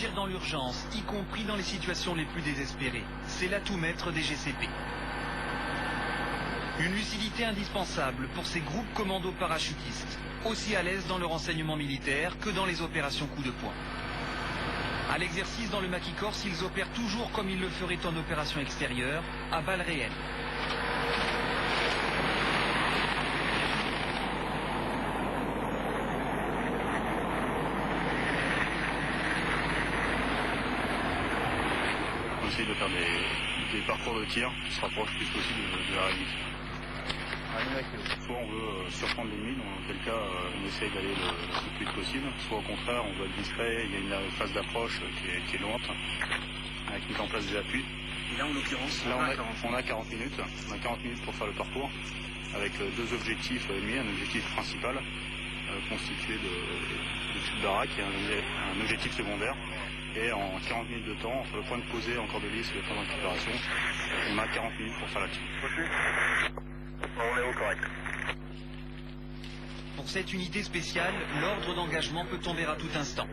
agir dans l'urgence, y compris dans les situations les plus désespérées. C'est l'atout maître des GCP. Une lucidité indispensable pour ces groupes commando parachutistes, aussi à l'aise dans le renseignement militaire que dans les opérations coup de poing. À l'exercice dans le maquis corse, ils opèrent toujours comme ils le feraient en opération extérieure, à balles réelles. On essaye de faire des parcours de tir qui se rapprochent le plus possible de la réalité. Soit on veut surprendre l'ennemi, dans quel cas on essaye d'aller le plus vite possible, soit au contraire on veut être discret, il y a une phase d'approche qui est lente, avec mise en place des appuis. Et là en l'occurrence, on a 40 minutes. On a 40 minutes pour faire le parcours, avec deux objectifs ennemis, un objectif principal constitué de tubes baraques et un objectif secondaire. Et en 40 minutes de temps, entre le point de posée encore de lisse et le point de récupération, on a 40 minutes pour faire la dessus. On est au correct. Pour cette unité spéciale, l'ordre d'engagement peut tomber à tout instant.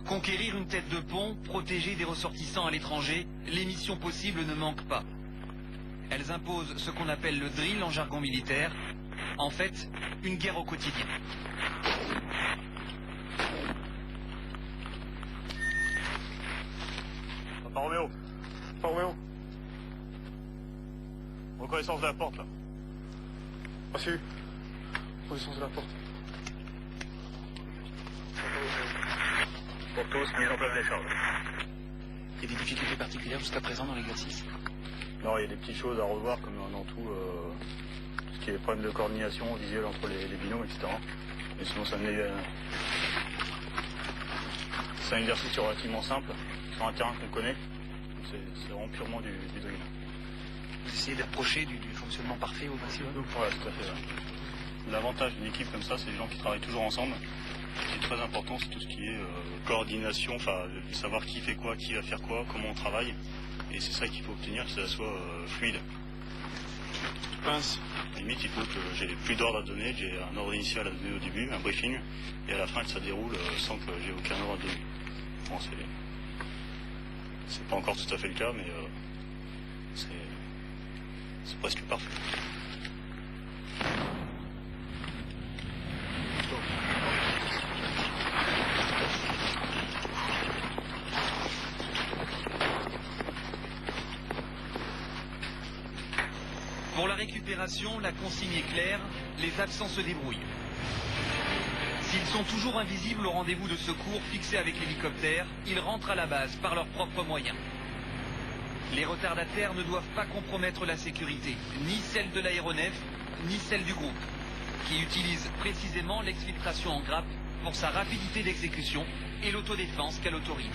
Conquérir une tête de pont, protéger des ressortissants à l'étranger, les missions possibles ne manquent pas. Elles imposent ce qu'on appelle le drill en jargon militaire, en fait, une guerre au quotidien. Par Roméo. Par Roméo. Reconnaissance de la porte là. Reçu. Reconnaissance de la porte. Pour tous, mise en place des charges. Il y a des difficultés particulières jusqu'à présent dans l'exercice? Non, il y a des petites choses à revoir comme dans tout ce qui est problème de coordination visuelle entre les binômes, etc. Mais sinon c'est un exercice relativement simple, sur un terrain qu'on connaît. C'est vraiment purement du drill. Vous essayez d'approcher du fonctionnement parfait au maximum? Voilà, tout à fait. Ouais. L'avantage d'une équipe comme ça, c'est les gens qui travaillent toujours ensemble. Ce qui est très important, c'est tout ce qui est coordination, enfin, de savoir qui fait quoi, qui va faire quoi, comment on travaille. Et c'est ça qu'il faut obtenir, que ça soit fluide. Tu penses? À la limite, il faut que j'ai plus d'ordre à donner, j'ai un ordre initial à donner au début, un briefing, et à la fin que ça déroule sans que j'ai aucun ordre à donner. Bon, c'est pas encore tout à fait le cas, mais c'est presque parfait. Pour la récupération, la consigne est claire, les absents se débrouillent. S'ils sont toujours invisibles au rendez-vous de secours fixé avec l'hélicoptère, ils rentrent à la base par leurs propres moyens. Les retardataires ne doivent pas compromettre la sécurité, ni celle de l'aéronef, ni celle du groupe, qui utilise précisément l'exfiltration en grappe pour sa rapidité d'exécution et l'autodéfense qu'elle autorise.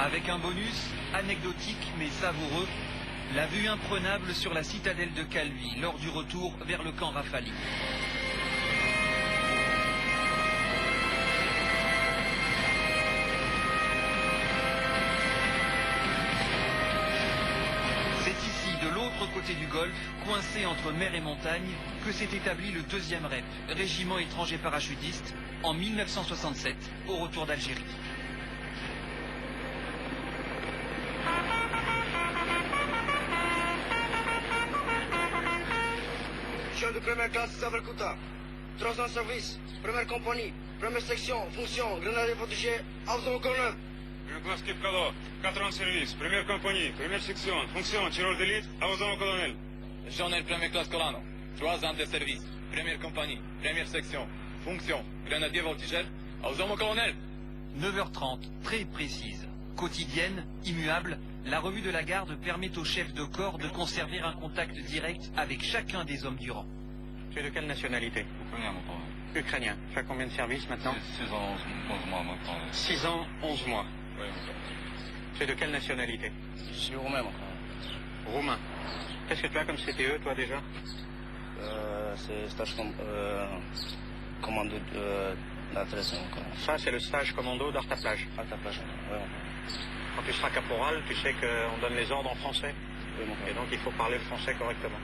Avec un bonus, anecdotique mais savoureux, la vue imprenable sur la citadelle de Calvi lors du retour vers le camp Rafali. C'est ici, de l'autre côté du golfe, coincé entre mer et montagne, que s'est établi le 2e REP, régiment étranger parachutiste, en 1967, au retour d'Algérie. De première classe Savarkuta, 3 ans de service, première compagnie, première section, fonction, grenadier protégé, Avzon colonel. Première classe Kipkalo, 4 ans de service, première compagnie, première section, fonction, tireur d'élite, Avzon colonel. Journal première classe Colano, 3 ans de service, première compagnie, première section, fonction, grenadier voltigeur, Avzon colonel. 9h30, très précise. Quotidienne, immuable, la revue de la garde permet au chef de corps de conserver un contact direct avec chacun des hommes du rang. Tu es de quelle nationalité? Ukrainien, mon frère. Ukrainien. Tu as combien de services maintenant? 6 ans, 11 mois maintenant. 6 ans, 11 mois. Oui, mon frère. Tu es de quelle nationalité? Je suis roumain, mon frère. Roumain. Qu'est-ce que tu as comme CPE, toi, déjà? C'est stage commando d'attraction. Ça, c'est le stage commando d'artaplage. Quand tu seras caporal, tu sais qu'on donne les ordres en français. Et donc, il faut parler le français correctement.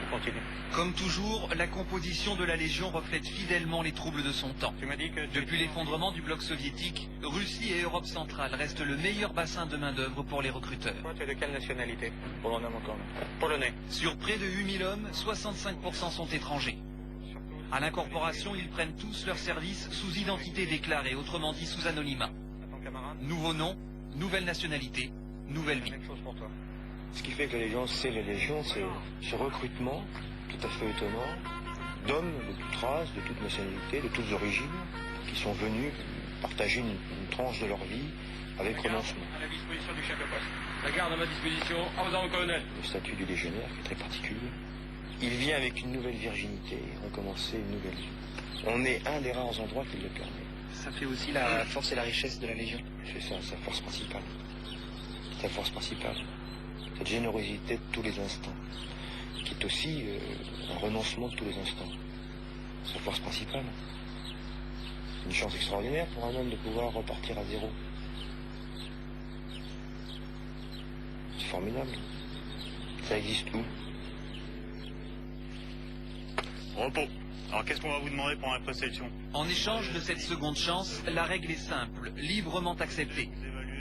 Continue. Comme toujours, la composition de la Légion reflète fidèlement les troubles de son temps. Tu m'as dit que... Depuis l'effondrement du bloc soviétique, Russie et Europe centrale restent le meilleur bassin de main-d'œuvre pour les recruteurs. Toi, tu es de quelle nationalité? Polonais encore. Polonais. Sur près de 8000 hommes, 65% sont étrangers. À l'incorporation, ils prennent tous leur service sous identité déclarée, autrement dit sous anonymat. Ton camarade? Nouveau nom, nouvelle nationalité, nouvelle vie. Même chose pour toi. Ce qui fait que la Légion, c'est la Légion, c'est ce recrutement tout à fait étonnant d'hommes de toute race, de toute nationalité, de toutes origines, qui sont venus partager une tranche de leur vie avec renoncement. À la disposition du chef de poste. La garde à ma disposition, au revoir, mon colonel. Le statut du légionnaire qui est très particulier. Il vient avec une nouvelle virginité, recommencer une nouvelle vie. On est un des rares endroits qui le permet. Ça fait aussi la force et la richesse de la Légion. C'est ça, sa force principale. Sa force principale. Cette générosité de tous les instants, qui est aussi un renoncement de tous les instants. Sa force principale. Une chance extraordinaire pour un homme de pouvoir repartir à zéro. C'est formidable. Ça existe où? Repos. Alors qu'est-ce qu'on va vous demander pour la présélection? En échange de cette seconde chance, la règle est simple, librement acceptée.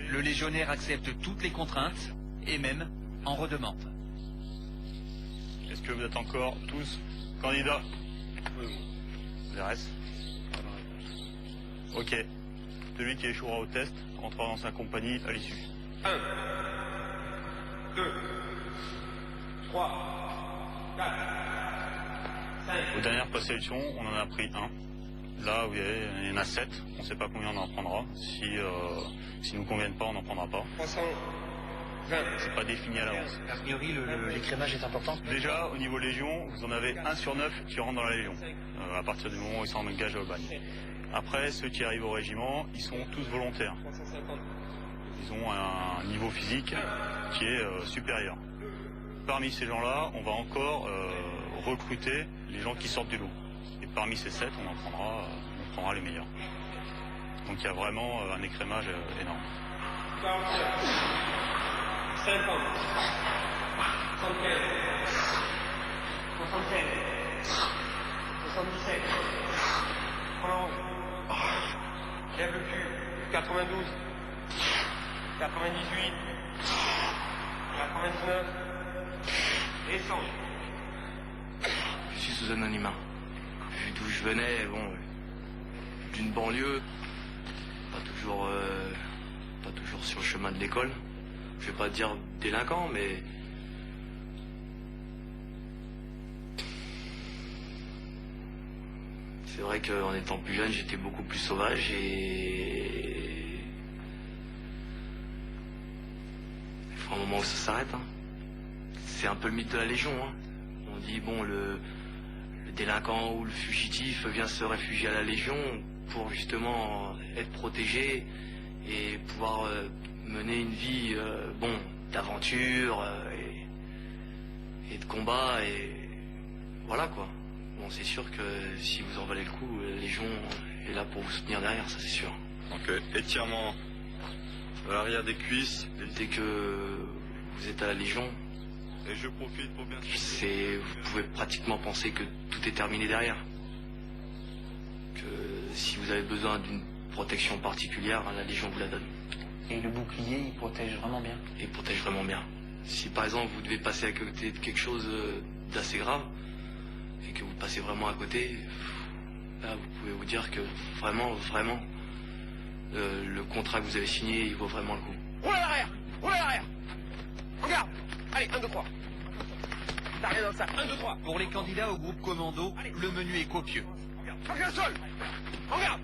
Le légionnaire accepte toutes les contraintes, et même en redemande. Est-ce que vous êtes encore tous candidats? Oui. Les restes? Ok. Celui qui échouera au test rentrera dans sa compagnie à l'issue. 1, 2, 3, 4, 5. Aux dernières présélections, on en a pris un. Là, vous voyez, il y en a 7. On ne sait pas combien on en prendra. Si nous conviennent pas, on n'en prendra pas. 320. C'est pas défini à l'avance. A priori, l'écrémage est important. Déjà, au niveau Légion, vous en avez 1 sur 9 qui rentre dans la Légion, à partir du moment où ils sont engagés au bagne. Après, ceux qui arrivent au régiment, ils sont tous volontaires. Ils ont un niveau physique qui est supérieur. Parmi ces gens-là, on va encore recruter les gens qui sortent du lot. Et parmi ces 7, on prendra les meilleurs. Donc il y a vraiment un écrémage énorme. 50, 75, 75, 77, 91, lève le cul, 92, 98, 99, et 100. Je suis sous anonymat. Vu d'où je venais, bon, d'une banlieue, pas toujours sur le chemin de l'école. Je vais pas dire délinquant, mais c'est vrai qu'en étant plus jeune, j'étais beaucoup plus sauvage et il faut un moment où ça s'arrête. Hein. C'est un peu le mythe de la Légion. Hein. On dit bon, le délinquant ou le fugitif vient se réfugier à la Légion pour justement être protégé et pouvoir mener une vie d'aventure et de combat et voilà quoi. Bon, c'est sûr que si vous en valez le coup, la Légion est là pour vous soutenir derrière, ça c'est sûr. Donc étirement à l'arrière des cuisses. Dès que vous êtes à la Légion, Et je profite pour bien... vous pouvez pratiquement penser que tout est terminé derrière. Que si vous avez besoin d'une protection particulière, la Légion vous la donne. Et le bouclier, il protège vraiment bien. Et il protège vraiment bien. Si par exemple vous devez passer à côté de quelque chose d'assez grave, et que vous passez vraiment à côté, là vous pouvez vous dire que vraiment, le contrat que vous avez signé, il vaut vraiment le coup. Roule à l'arrière! Roule à l'arrière! Regarde! Allez, 1, 2, 3. T'as rien dans le sac. 1, 2, 3. Pour les candidats au groupe commando, le menu est copieux. Regarde le sol! Regarde!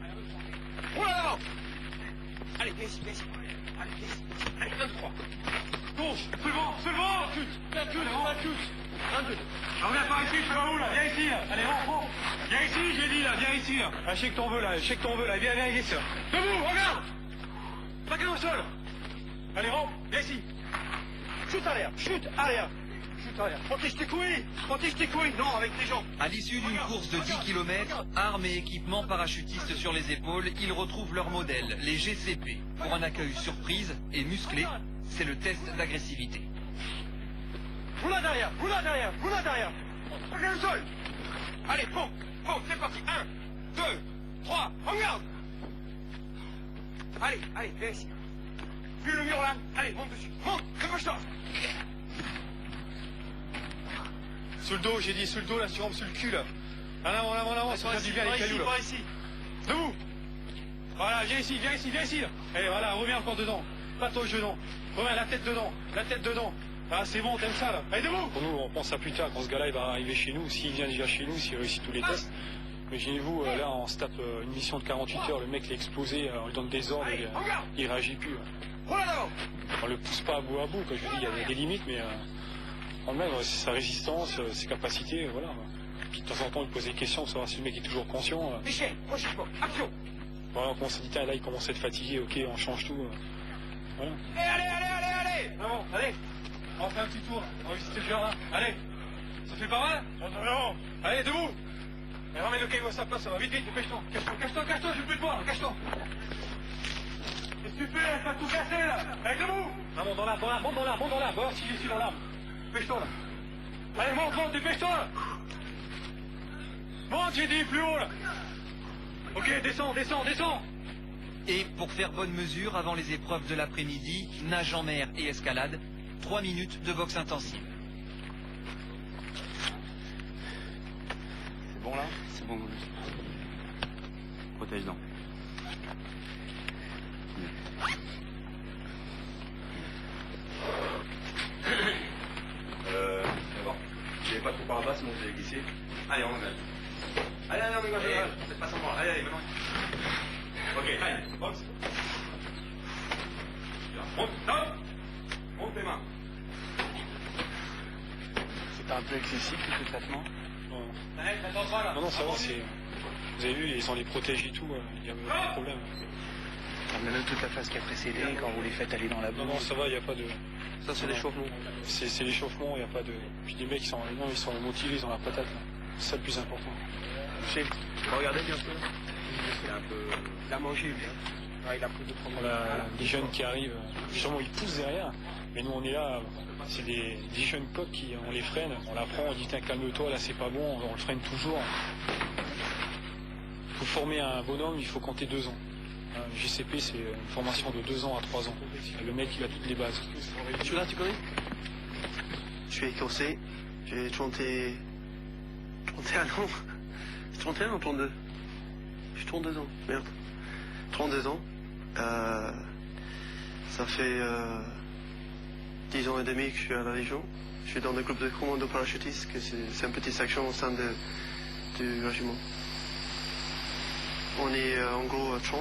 Roule à l'avant! Allez, viens ici, viens ici. Allez, viens ici, viens ici. Allez, 1, 2, 3. Gauche! C'est le vent! La touche! 1, 2. Reviens par ici, je vais où là? Viens ici là. Allez, rentre. Viens ici, j'ai dit là, viens ici là. Ah, je sais que t'en veux là, viens ici là. Debout, regarde! Pas qu'un au sol! Allez, rentre, viens ici. Chute à l'air, chute à l'air. Protège tes couilles, non, avec tes jambes. À l'issue d'une course de 10 km, armes et équipements parachutistes sur les épaules, ils retrouvent leur modèle, les GCP. Pour un accueil surprise et musclé, c'est le test d'agressivité. Vous là derrière. Regarde le sol. Allez, bon, c'est parti. 1, 2, 3, en garde. Allez, viens ici. Puis le mur là. Allez, monte dessus. Monte, dépêche-toi. Sous le dos, j'ai dit sous le dos, là, tu rentres sur le cul, là. En avant, ça fait du bien les cailloux, là. Par ici. Debout. Voilà, viens ici, là. Allez, voilà, reviens encore dedans. Pas ton genou. Reviens, la tête dedans. Ah, c'est bon, t'aimes ça, là. Allez, debout. Pour nous, on pense à plus tard, quand ce gars-là, il va arriver chez nous, s'il vient déjà chez nous, s'il réussit tous les tests. Imaginez-vous, là, on se tape une mission de 48 heures, le mec l'a explosé, on lui donne des ordres, il réagit plus. On le pousse pas à bout, comme je vous dis, il y a des limites, mais quand même, c'est sa résistance, ses capacités, voilà. Puis de temps en temps, il pose des questions pour savoir si le mec est toujours conscient. Michel, prochaine action. Voilà, on commence à dire, là, il commence à être fatigué, ok, on change tout. Voilà. Allez. Bon, allez, on va faire un petit tour, on va visiter le jardin. Allez, ça fait pas mal? Non. Allez, debout. Et ramène le caillou à sa place, ça va vite, dépêche-toi. Cache-toi, je peux te voir, cache-toi. Qu'est-ce que tu fais? Ça va tout casser, là. Allez, debout. Non, monte dans l'arbre, va voir s'il est ici dans l'arbre. Dépêche-toi, là. Allez, monte, dépêche-toi, là. Monte, j'ai dit, plus haut, là. Ok, descends. Et pour faire bonne mesure avant les épreuves de l'après-midi, nage en mer et escalade, 3 minutes de boxe intensive. C'est bon là? C'est bon. Protège donc. D'abord, je n'avais pas trop par là-bas, sinon vous allez glisser. Allez, on engage. Allez, on engage. Faites pas semblant. Allez, maintenant. Ok, allez, boxe. Monte tes mains. C'est un peu excessif tout ce traitement? Non, ça va, c'est... Vous avez vu, ils ont les protèges et tout, il n'y a pas de problème. Mais même toute la phase qui a précédé, quand vous les faites aller dans la boue. Non, ça va, il n'y a pas de... Ça, c'est l'échauffement. C'est l'échauffement, il n'y a pas de... Puis les mecs, ils sont motivés, ils ont la patate. C'est ça le plus important. Michel, regardez bien sûr. C'est un peu... Il a mangé, lui. Ah, il a pris 2-3 mois. Les jeunes qui arrivent, justement, ils poussent derrière. Mais nous, on est là, c'est des jeunes coqs qui, on les freine, on la prend, on dit, tiens, calme-toi, là, c'est pas bon, on le freine toujours. Pour former un bonhomme, il faut compter 2 ans. Un GCP, c'est une formation de 2 ans à 3 ans. Le mec, il a toutes les bases. Celui-là, tu connais? Je suis écossais, j'ai 31 ans. 31 ou 32? J'ai 32 ans, merde. 32 ans. Ça fait 10 ans et demi que je suis à la Légion. Je suis dans le groupe de commando parachutistes, c'est une petite section au sein du régiment. On est en gros 30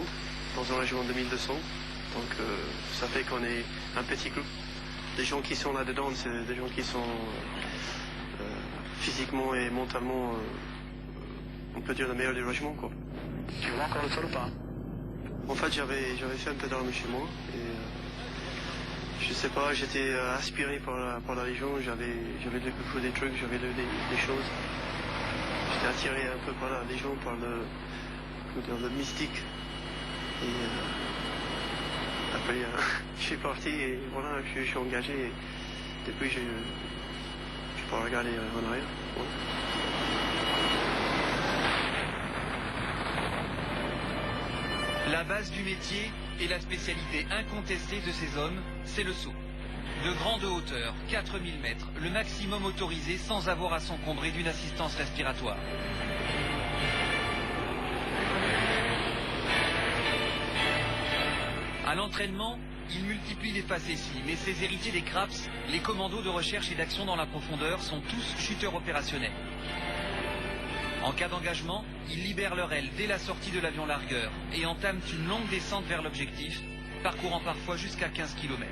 dans un régiment de 1200. Donc ça fait qu'on est un petit groupe. Les gens qui sont là-dedans, c'est des gens qui sont physiquement et mentalement, on peut dire, le meilleur du régiment, quoi. Tu vois encore le sol ou pas? En fait, j'avais fait un peu d'armes chez moi et je sais pas, j'étais aspiré par la Légion, j'avais découvert des trucs, j'avais lu des choses. J'étais attiré un peu par la Légion, par le mystique. Et après, je suis parti et voilà, je suis engagé et depuis je peux regarder en arrière. Ouais. La base du métier et la spécialité incontestée de ces hommes, c'est le saut. De grande hauteur, 4000 mètres, le maximum autorisé sans avoir à s'encombrer d'une assistance respiratoire. À l'entraînement, il multiplie les facéties, mais ses héritiers des CRAPS, les commandos de recherche et d'action dans la profondeur, sont tous chuteurs opérationnels. En cas d'engagement, ils libèrent leur aile dès la sortie de l'avion largueur et entament une longue descente vers l'objectif, parcourant parfois jusqu'à 15 km.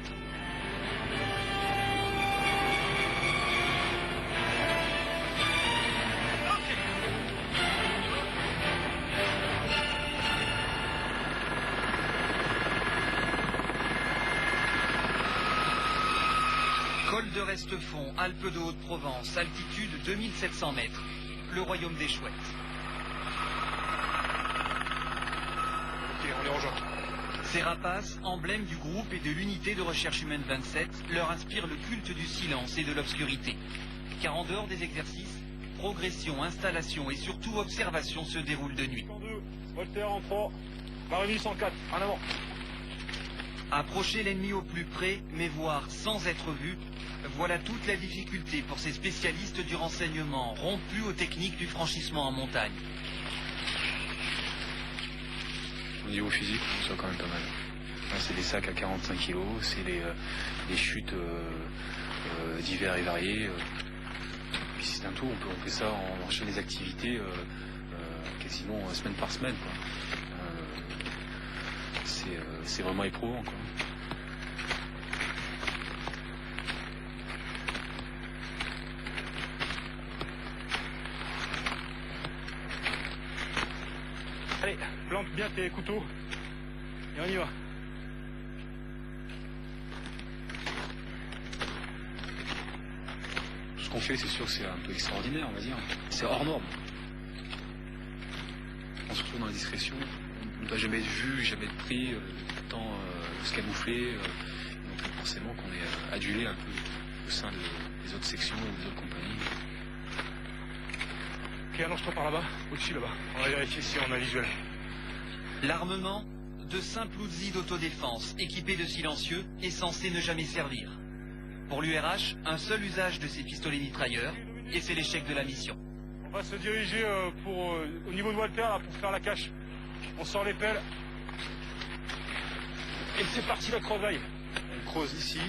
Col de Restefond, Alpes de Haute-Provence, altitude 2700 mètres, le royaume des chouettes. Ok, on les rejoint. Ces rapaces, emblèmes du groupe et de l'unité de recherche humaine 27, leur inspirent le culte du silence et de l'obscurité. Car en dehors des exercices, progression, installation et surtout observation se déroulent de nuit. En 2, Walter en 3, Marémis en 4, en avant. Approcher l'ennemi au plus près, mais voir sans être vu, voilà toute la difficulté pour ces spécialistes du renseignement, rompus aux techniques du franchissement en montagne. Au niveau physique, on soit quand même pas mal. C'est des sacs à 45 kg, c'est des chutes divers et variées. Puis c'est un tout, on fait ça en enchaînant les activités quasiment semaine par semaine, quoi. C'est vraiment éprouvant, quoi. Allez, plante bien tes couteaux et on y va. Ce qu'on fait, c'est sûr que c'est un peu extraordinaire, on va dire. C'est hors norme. On se retrouve dans la discrétion. On ne doit jamais être vu, jamais être pris, tout le temps se camoufler. Donc forcément qu'on est adulé un peu au sein des autres sections ou des autres compagnies. Ok, allonge-toi par là-bas, au-dessus là-bas. On va vérifier si on a visuel. L'armement, de simples outils d'autodéfense équipés de silencieux, est censé ne jamais servir. Pour l'URH, un seul usage de ces pistolets mitrailleurs, et c'est l'échec de la mission. On va se diriger au niveau de Walter là, pour faire la cache. On sort les pelles. Et c'est parti la creusaille. On creuse ici,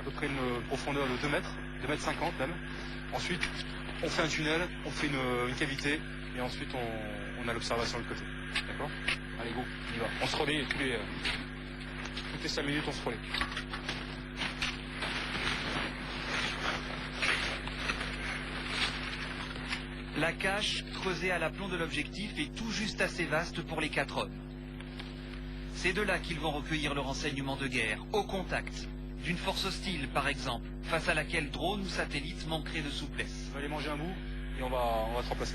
à peu près une profondeur de 2 mètres, 2 mètres 50 même. Ensuite, on fait un tunnel, on fait une cavité, et ensuite on a l'observation de l'autre côté. D'accord? Allez, go, on y va. On se relaie toutes les 5 minutes, on se relaie. La cache, creusée à l'aplomb de l'objectif, est tout juste assez vaste pour les 4 hommes. C'est de là qu'ils vont recueillir le renseignement de guerre, au contact, d'une force hostile par exemple, face à laquelle drone ou satellite manquerait de souplesse. On va aller manger un bout et on va se remplacer.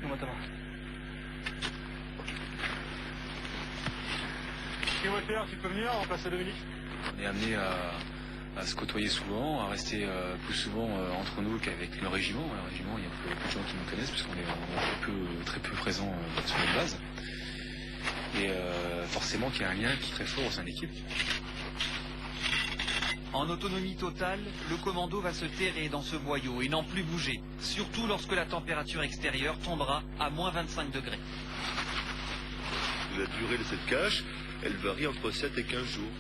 Donne-moi ta main. Ok Walter, tu peux venir remplacer Dominique? On est amené à se côtoyer souvent, à rester plus souvent entre nous qu'avec le régiment. Le régiment, il y a beaucoup de gens qui nous connaissent puisqu'on est très peu présents sur notre base. Et forcément qu'il y a un lien qui est très fort au sein de l'équipe. En autonomie totale, le commando va se terrer dans ce boyau et n'en plus bouger, surtout lorsque la température extérieure tombera à moins 25 degrés. La durée de cette cache, elle varie entre 7 et 15 jours.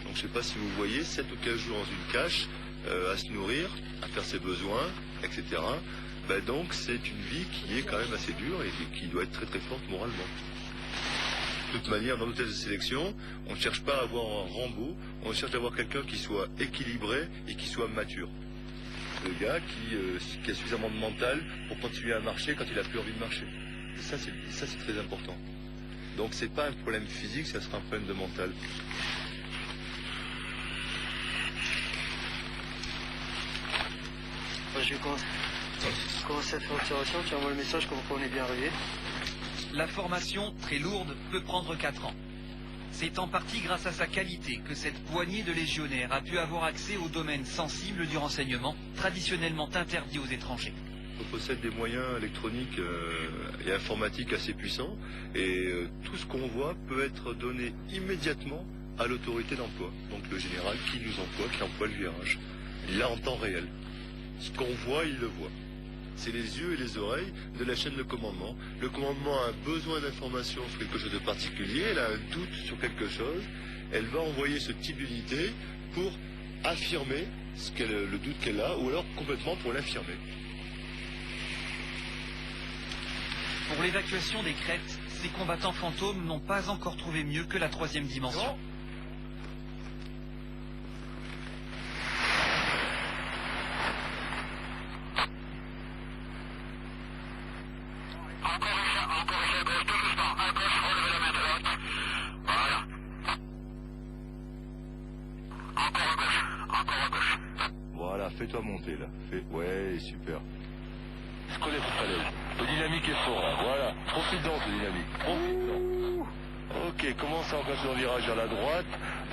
Donc je ne sais pas si vous voyez, 7 ou 15 jours dans une cache, à se nourrir, à faire ses besoins, etc. Ben donc c'est une vie qui est quand même assez dure et qui doit être très forte moralement. De toute manière, dans nos tests de sélection, on ne cherche pas à avoir un Rambo, on cherche à avoir quelqu'un qui soit équilibré et qui soit mature. Le gars qui a suffisamment de mental pour continuer à marcher quand il n'a plus envie de marcher. Et ça, c'est très important. Donc c'est pas un problème physique, ça sera un problème de mental. Je vais commencer à faire l'observation, tu envoies le message comme quoi on est bien arrivé. La formation, très lourde, peut prendre 4 ans. C'est en partie grâce à sa qualité que cette poignée de légionnaires a pu avoir accès aux domaines sensibles du renseignement, traditionnellement interdits aux étrangers. On possède des moyens électroniques et informatiques assez puissants et tout ce qu'on voit peut être donné immédiatement à l'autorité d'emploi. Donc le général qui nous emploie, qui emploie le virage. Il l'a en temps réel. Ce qu'on voit, il le voit. C'est les yeux et les oreilles de la chaîne de commandement. Le commandement a besoin d'informations sur quelque chose de particulier, elle a un doute sur quelque chose, elle va envoyer ce type d'unité pour affirmer le doute qu'elle a, ou alors complètement pour l'affirmer. Pour l'évacuation des crêtes, ces combattants fantômes n'ont pas encore trouvé mieux que la 3e dimension. fais-toi monter là. Ouais, super. Je connais cette falaise. Le dynamique est fort, là. Voilà. Profite-en ce dynamique. Profite-en. Ok, commence à engager le virage à la droite,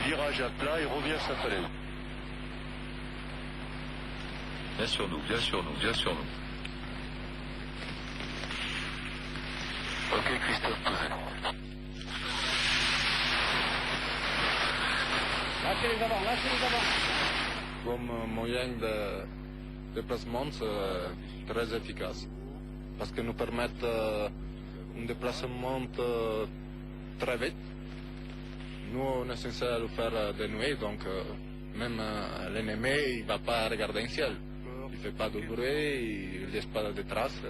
virage à plat et reviens sur la falaise. Bien sur nous, bien sur nous, bien sur nous. Ok, Christophe, posez. Lâchez les avants, lâchez les avants. Comme moyen de déplacement, c'est très efficace. Parce que nous permettent un déplacement très vite. Nous, on est censé le faire de nuit, donc même l'ennemi, il ne va pas regarder le ciel. Il ne fait pas de bruit, il ne laisse pas de traces.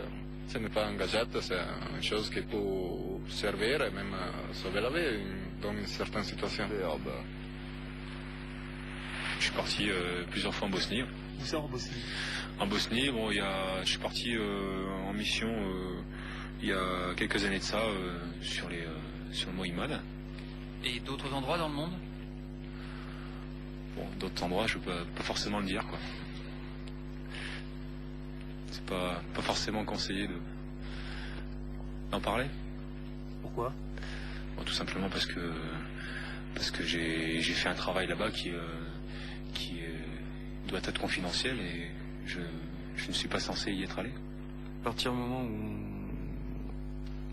Ce n'est pas un gadget, c'est une chose qui peut servir et même sauver la vie dans une certaine situation. Je suis parti plusieurs fois en Bosnie. Où ça en Bosnie? En Bosnie, bon, je suis parti en mission il y a quelques années de ça sur le mont Imad. Et d'autres endroits dans le monde? Bon, d'autres endroits, je peux pas forcément le dire, quoi. C'est pas forcément conseillé d'en parler. Pourquoi? Bon, tout simplement parce que j'ai fait un travail là-bas qui doit être confidentiel et je ne suis pas censé y être allé. À partir du moment où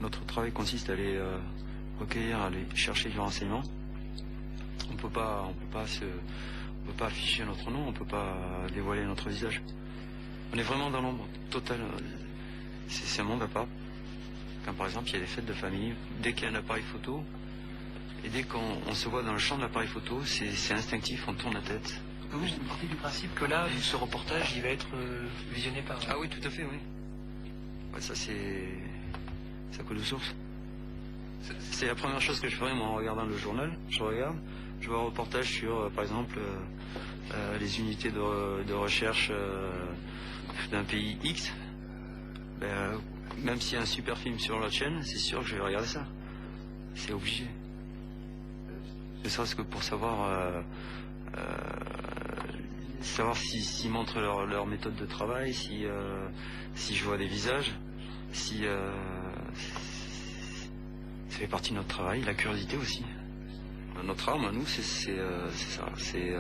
notre travail consiste à aller recueillir, à aller chercher du renseignement, on peut pas afficher notre nom, on peut pas dévoiler notre visage. On est vraiment dans l'ombre totale. C'est un monde à part. Quand par exemple il y a des fêtes de famille, dès qu'il y a un appareil photo, et dès qu'on se voit dans le champ de l'appareil photo, c'est instinctif, on tourne la tête. Vous partez du principe que là, ce reportage, il va être visionné par... Ah oui, tout à fait, oui. Ouais, ça c'est à coup de source. C'est la première chose que je ferais moi, en regardant le journal. Je regarde, je vois un reportage sur, par exemple, les unités de recherche d'un pays X. Même s'il y a un super film sur l'autre chaîne, c'est sûr que je vais regarder ça. C'est obligé. Ne serait-ce que pour savoir s'ils montrent leur méthode de travail, si je vois des visages, si ça fait partie de notre travail, la curiosité aussi. Notre arme à nous, c'est ça, c'est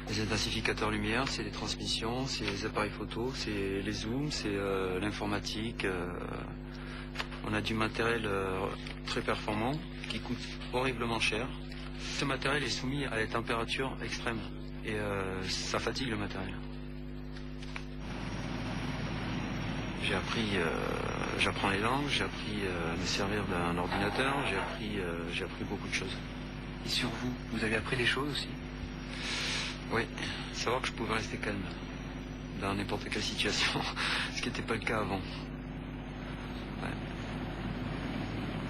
les intensificateurs lumière, c'est les transmissions, c'est les appareils photo, c'est les zooms, c'est l'informatique. On a du matériel très performant qui coûte horriblement cher. Ce matériel est soumis à des températures extrêmes et ça fatigue le matériel. J'apprends les langues, j'ai appris à me servir d'un ordinateur, j'ai appris beaucoup de choses. Et sur vous, vous avez appris des choses aussi? Oui, savoir que je pouvais rester calme dans n'importe quelle situation, ce qui n'était pas le cas avant. Ouais.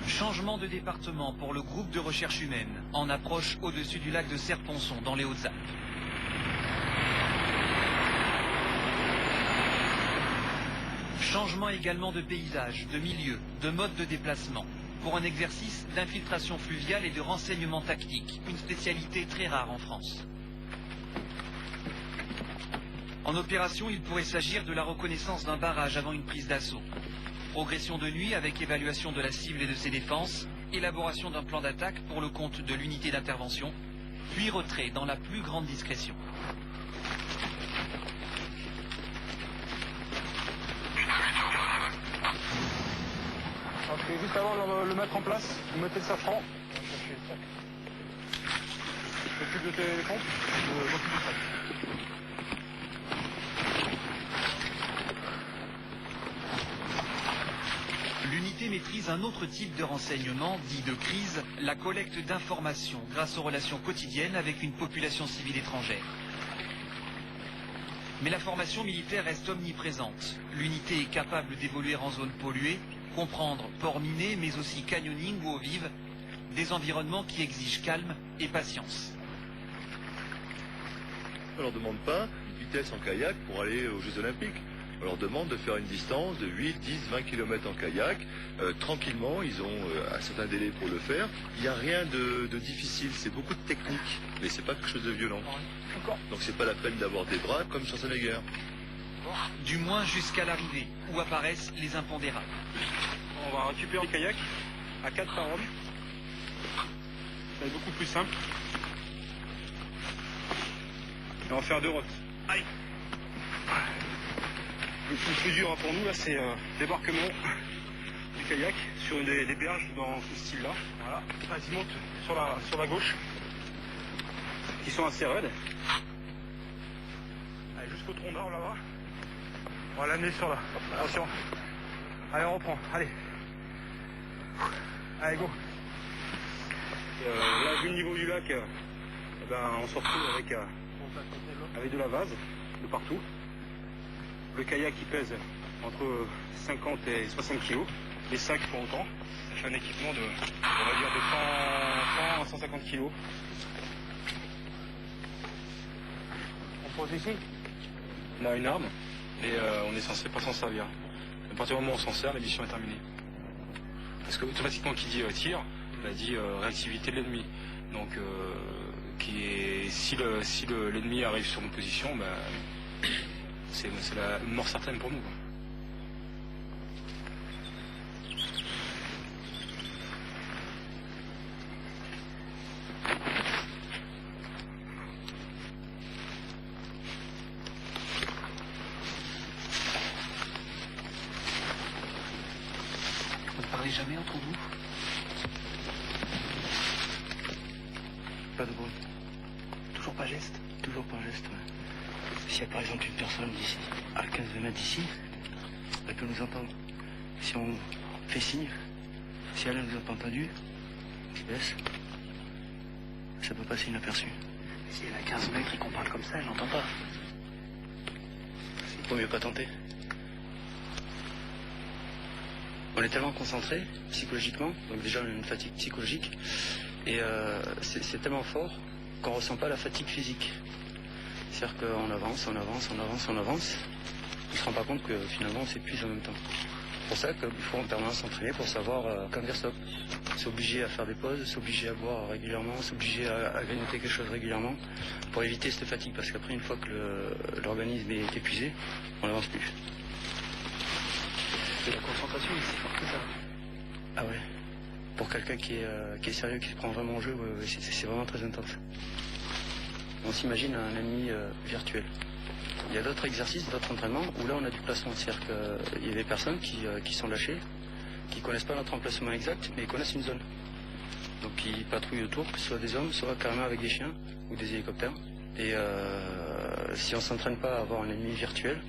Changement de département pour le groupe de recherche humaine, en approche au-dessus du lac de Serponçon, dans les Hautes-Alpes. Changement également de paysage, de milieu, de mode de déplacement, pour un exercice d'infiltration fluviale et de renseignement tactique, une spécialité très rare en France. En opération, il pourrait s'agir de la reconnaissance d'un barrage avant une prise d'assaut. Progression de nuit avec évaluation de la cible et de ses défenses, élaboration d'un plan d'attaque pour le compte de l'unité d'intervention, puis retrait dans la plus grande discrétion. Ok, juste avant de le mettre en place, vous mettez le safran. Je m'occupe de tes pompes, je m'occupe du sac. L'unité maîtrise un autre type de renseignement, dit de crise, la collecte d'informations grâce aux relations quotidiennes avec une population civile étrangère. Mais la formation militaire reste omniprésente. L'unité est capable d'évoluer en zone polluée, comprendre port miné, mais aussi canyoning ou eau vive, des environnements qui exigent calme et patience. On ne leur demande pas une vitesse en kayak pour aller aux Jeux Olympiques. On leur demande de faire une distance de 8, 10, 20 km en kayak. Tranquillement, ils ont un certain délai pour le faire. Il n'y a rien de difficile, c'est beaucoup de technique, mais c'est pas quelque chose de violent. Donc c'est pas la peine d'avoir des bras comme Schwarzenegger. Du moins jusqu'à l'arrivée, où apparaissent les impondérables. On va récupérer le kayak à 4 par homme. Ça va être beaucoup plus simple. Et on va faire 2 routes. Allez. Le plus dur pour nous là, c'est débarquement du kayak sur une des berges dans ce style-là. Voilà. Vas-y, monte sur la gauche, qui sont assez raides. Allez, jusqu'au tronc d'arbre là-bas. On va l'amener sur là. Attention. Allez, on reprend. Allez. Allez, go. Là, vu le niveau du lac, on se retrouve avec de la vase de partout. Le kayak qui pèse entre 50 et 60 kg. Les sacs font autant. Ça fait un équipement de, on va dire, de 100 à 150 kg. On pose ici. On a une arme et on est censé pas s'en servir. À partir du moment où on s'en sert, la mission est terminée. Parce que automatiquement, qui dit tir, dit réactivité de l'ennemi. Donc, si l'ennemi arrive sur une position, c'est la mort certaine pour nous. Vous ne parlez jamais entre vous? Pas de bruit. Toujours pas geste? Toujours pas geste, ouais. S'il y a par exemple une personne d'ici, à 15 mètres d'ici, elle peut nous entendre. Si on fait signe, si elle ne nous a pas entendu, on se baisse, ça peut passer inaperçu. Si elle a 15 mètres et qu'on parle comme ça, elle n'entend pas. Il vaut mieux pas tenter. On est tellement concentré psychologiquement, donc déjà on a une fatigue psychologique, et c'est tellement fort qu'on ne ressent pas la fatigue physique. C'est-à-dire qu'on avance, on ne se rend pas compte que finalement on s'épuise en même temps. C'est pour ça qu'il faut en permanence s'entraîner pour savoir quand dire stop. S'obliger à faire des pauses, s'obliger à boire régulièrement, s'obliger à grignoter quelque chose régulièrement pour éviter cette fatigue, parce qu'après une fois que l'organisme est épuisé, on n'avance plus. Et la concentration, c'est fort que ça. Ah ouais. Pour quelqu'un qui est sérieux, qui se prend vraiment au jeu, c'est vraiment très intense. On s'imagine un ennemi virtuel. Il y a d'autres exercices, d'autres entraînements où là on a du placement. C'est-à-dire qu'il y a des personnes qui sont lâchées, qui ne connaissent pas notre emplacement exact, mais ils connaissent une zone. Donc ils patrouillent autour, que ce soit des hommes, soit carrément avec des chiens ou des hélicoptères. Et si on ne s'entraîne pas à avoir un ennemi virtuel,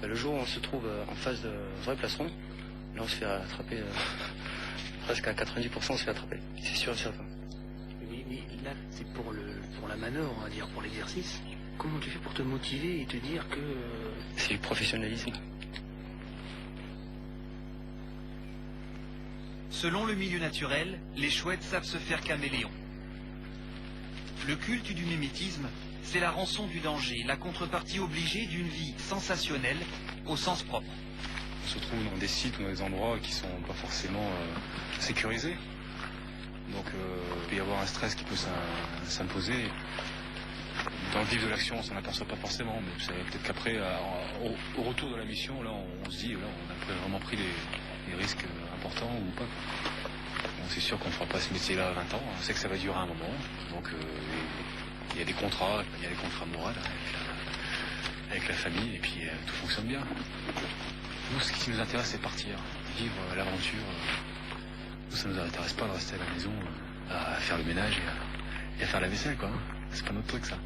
le jour où on se trouve en face de vrai plastron, là on se fait attraper, presque à 90% on se fait attraper, c'est sûr et certain. Mais là, c'est pour la manœuvre, on va dire, pour l'exercice. Comment tu fais pour te motiver et te dire que... C'est du professionnalisme. Selon le milieu naturel, les chouettes savent se faire caméléons. Le culte du mimétisme, c'est la rançon du danger, la contrepartie obligée d'une vie sensationnelle au sens propre. On se trouve dans des sites ou dans des endroits qui sont pas forcément sécurisés. Donc il peut y avoir un stress qui peut s'imposer. Dans le vif de l'action, on s'en aperçoit pas forcément, mais vous savez, peut-être qu'après, au retour de la mission, là, on se dit, là, on a vraiment pris des risques importants ou pas. Bon, c'est sûr qu'on ne fera pas ce métier-là à 20 ans, on sait que ça va durer un moment, donc il y a des contrats moraux avec la famille, et puis tout fonctionne bien. Nous, ce qui nous intéresse, c'est partir, vivre l'aventure. Nous, ça ne nous intéresse pas de rester à la maison, à faire le ménage et à faire la vaisselle, quoi. C'est pas notre truc, ça.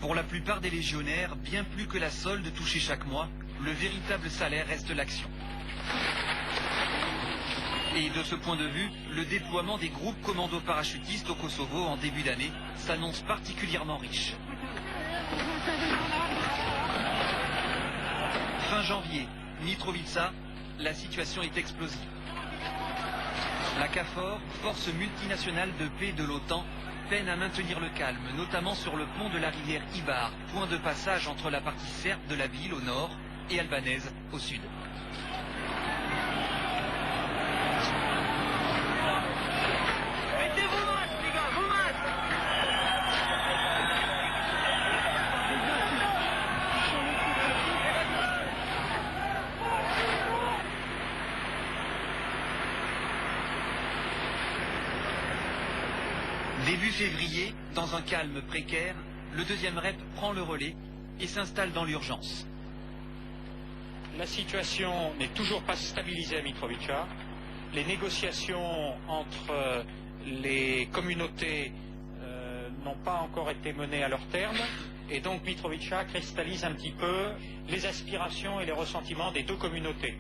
Pour la plupart des légionnaires, bien plus que la solde touchée chaque mois, le véritable salaire reste l'action. Et de ce point de vue, le déploiement des groupes commandos parachutistes au Kosovo en début d'année s'annonce particulièrement riche. Fin janvier, Mitrovica, la situation est explosive. La KFOR, force multinationale de paix de l'OTAN, peine à maintenir le calme, notamment sur le pont de la rivière Ibar, point de passage entre la partie serbe de la ville au nord et albanaise au sud. Début février, dans un calme précaire, le 2e REP prend le relais et s'installe dans l'urgence. La situation n'est toujours pas stabilisée à Mitrovica. Les négociations entre les communautés n'ont pas encore été menées à leur terme. Et donc Mitrovica cristallise un petit peu les aspirations et les ressentiments des deux communautés.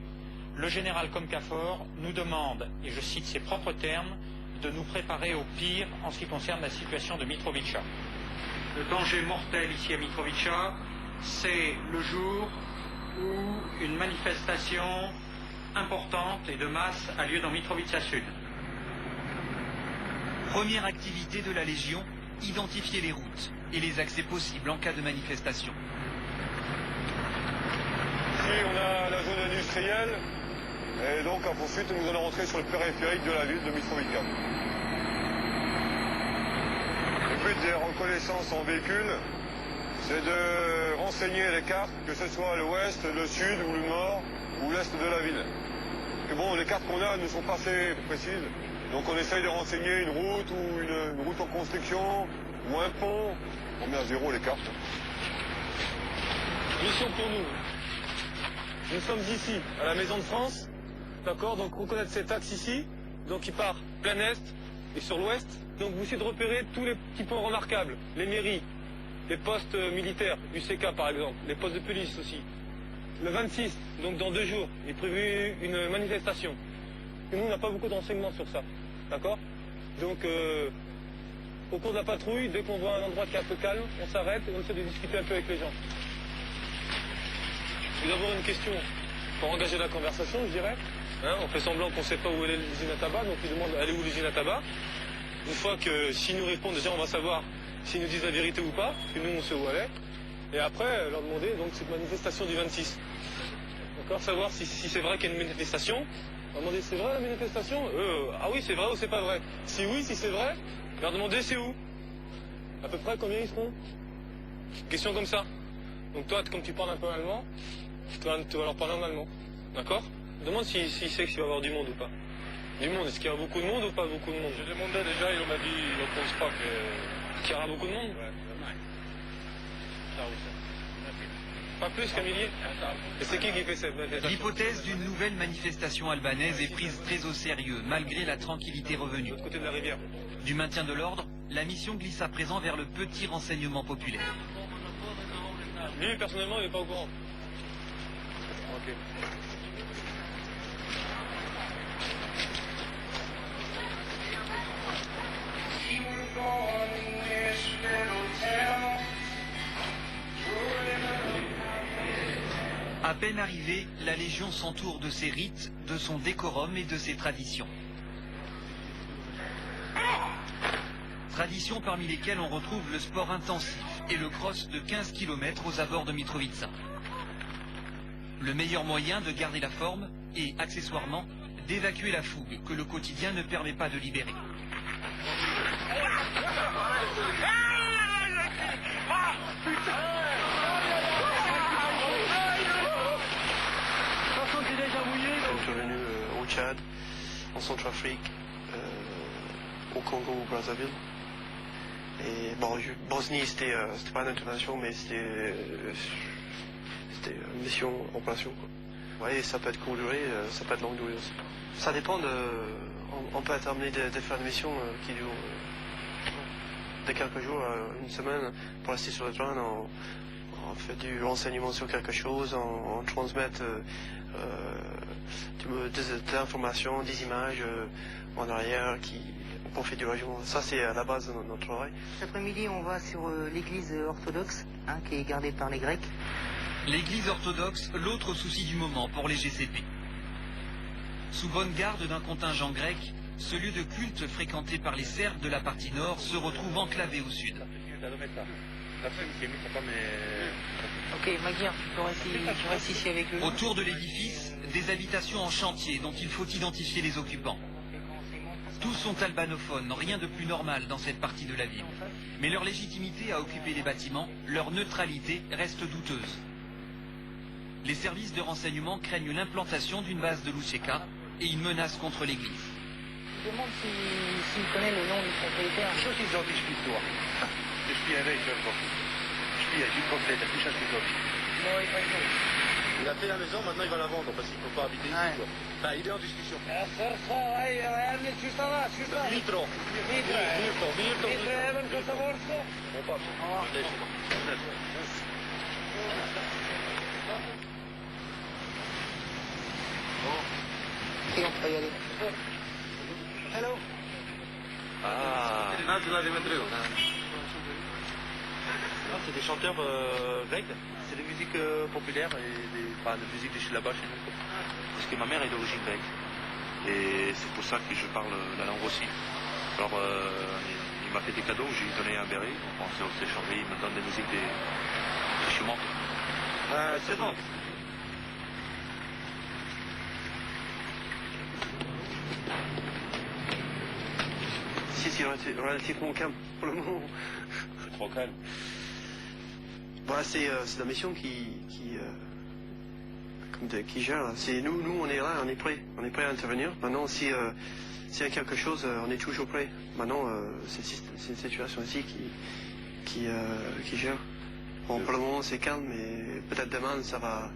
Le général Komkafor nous demande, et je cite ses propres termes, de nous préparer au pire en ce qui concerne la situation de Mitrovica. Le danger mortel ici à Mitrovica, c'est le jour où une manifestation importante et de masse a lieu dans Mitrovica Sud. Première activité de la Légion, identifier les routes et les accès possibles en cas de manifestation. Ici, on a la zone industrielle, et donc ensuite nous allons rentrer sur le périphérique de la ville de Mitrovica. Le but des reconnaissances en véhicule, c'est de renseigner les cartes, que ce soit l'ouest, le sud ou le nord ou l'est de la ville. Et bon, les cartes qu'on a ne sont pas assez précises, donc on essaye de renseigner une route ou une route en construction ou un pont. On met à zéro les cartes. Mission pour nous. Nous sommes ici, à la Maison de France, d'accord, donc reconnaître cet axe ici, donc il part plein est et sur l'ouest. Donc vous essayez de repérer tous les petits points remarquables, les mairies, les postes militaires, UCK par exemple, les postes de police aussi. Le 26, donc dans 2 jours, est prévu une manifestation. Et nous, on n'a pas beaucoup de renseignements sur ça, d'accord? Donc, au cours de la patrouille, dès qu'on voit un endroit qui est un peu calme, on s'arrête et on essaie de discuter un peu avec les gens. Je vais d'abord une question pour engager la conversation, je dirais. Hein, on fait semblant qu'on ne sait pas où est l'usine à tabac, donc ils demandent elle est où l'usine à tabac. Une fois que s'ils nous répondent, déjà on va savoir s'ils nous disent la vérité ou pas, parce que nous on sait où elle est. Et après, leur demander donc cette manifestation du 26. D'accord, savoir si c'est vrai qu'il y a une manifestation. On va demander c'est vrai la manifestation ah oui c'est vrai ou c'est pas vrai. Si oui, si c'est vrai, leur demander c'est où. À peu près combien ils seront. Question comme ça. Donc toi, comme tu parles un peu allemand, tu vas leur parler en allemand. D'accord? Demande s'il sait qu'il va y avoir du monde ou pas. Du monde, est-ce qu'il y aura beaucoup de monde ou pas beaucoup de monde? J'ai demandé déjà et on m'a dit il ne pense pas qu'il y aura beaucoup de monde. Ouais. Pas plus qu'un millier. Et c'est qui fait cette manifestation? L'hypothèse d'une nouvelle manifestation albanaise est prise très au sérieux, malgré la tranquillité revenue. De l'autre côté de la rivière. Du maintien de l'ordre, la mission glisse à présent vers le petit renseignement populaire. Lui, personnellement, il n'est pas au courant. Ok. À peine arrivée, la Légion s'entoure de ses rites, de son décorum et de ses traditions. Traditions parmi lesquelles on retrouve le sport intensif et le cross de 15 km aux abords de Mitrovica. Le meilleur moyen de garder la forme et, accessoirement, d'évacuer la fougue que le quotidien ne permet pas de libérer. Je suis revenu au Tchad, en Centrafrique, au Congo, au Brazzaville. Et bon, Bosnie, c'était pas une intervention, mais c'était une mission, opération. Ouais, ça peut être courte durée, ça peut être longue durée aussi. Ça dépend on peut terminer de faire une mission qui dure de quelques jours à une semaine pour rester sur le train. On fait du renseignement sur quelque chose, on transmet des informations, des images en arrière pour faire du régiment. Ça, c'est à la base de notre travail. Cet après-midi, on va sur l'église orthodoxe, qui est gardée par les Grecs. L'église orthodoxe, l'autre souci du moment pour les GCP. Sous bonne garde d'un contingent grec, ce lieu de culte fréquenté par les Serbes de la partie nord se retrouve enclavé au sud. Ok, Maguire, tu restes ici avec eux. Autour de l'édifice, des habitations en chantier dont il faut identifier les occupants. Tous sont albanophones, rien de plus normal dans cette partie de la ville. Mais leur légitimité à occuper les bâtiments, leur neutralité reste douteuse. Les services de renseignement craignent l'implantation d'une base de l'UCK et une menace contre l'église. Je demande s'il connaît le nom du propriétaire. Il a fait la maison, maintenant il va la vendre parce qu'il ne peut pas habiter ici. Quoi. Enfin, il est en discussion. Mitro. Bon, pas. Et on peut y aller. Hello. Ah, c'est des chanteurs grecs, c'est des musiques populaires et de musique de là-bas chez nous. Parce que ma mère est d'origine grecque et c'est pour ça que je parle la langue aussi. Alors il m'a fait des cadeaux, j'ai donné un béret, on s'est échangé, il me donne des musiques des chumans. C'est bon. Si, c'est relativement calme pour le moment. C'est trop calme. Voilà, c'est la mission qui gère. C'est nous, on est là, on est prêt à intervenir. Maintenant, s'il y a quelque chose, on est toujours prêt. Maintenant, c'est une situation ici qui gère. Bon, pour le moment, c'est calme, mais peut-être demain, ça va